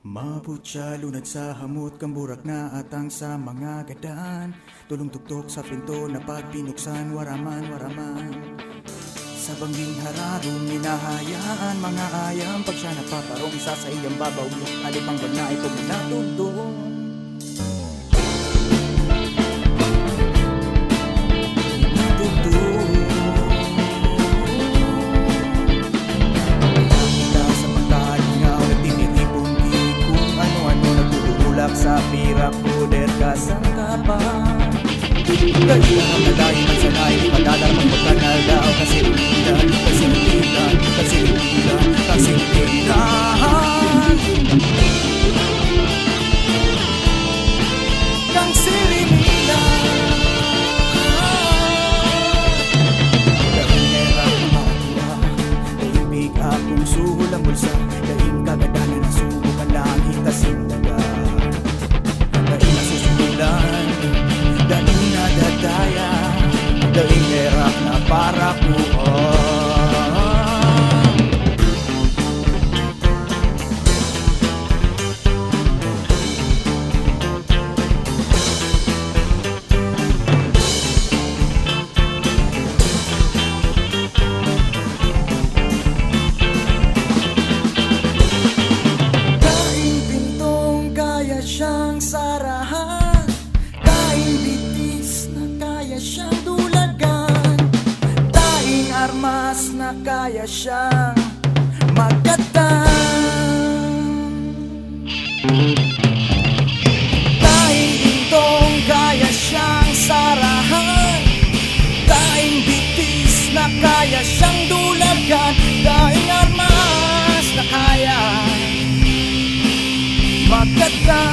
Maputya lunad sa hamot, kamburak na atang sa mga gadan. Tulong tuktok sa pinto na pag pinuksan, waraman. Sa bangging hararong minahayaan, mga ayam pag siya napaparong, isa sa iyang babaw yung alipang na ito minatugtong. Sa pirap puder kasang kapan Kaya nadayin ang sanay Padadarmang magkanal daw Kasilipilan Kang silimilan Daing merah na makakila Daing pick-up kung suhol ang bulsa Daing kagadanan na subukan lang hitasin daga Daing nadadaya Daing erap na para kuon Daing pintong kaya siyang sarahan siyang dulagan Daing armas na kaya siyang magkatan Daing intong kaya siyang sarahan Daing bitis na kaya siyang dulagan Daing armas na kaya magkatan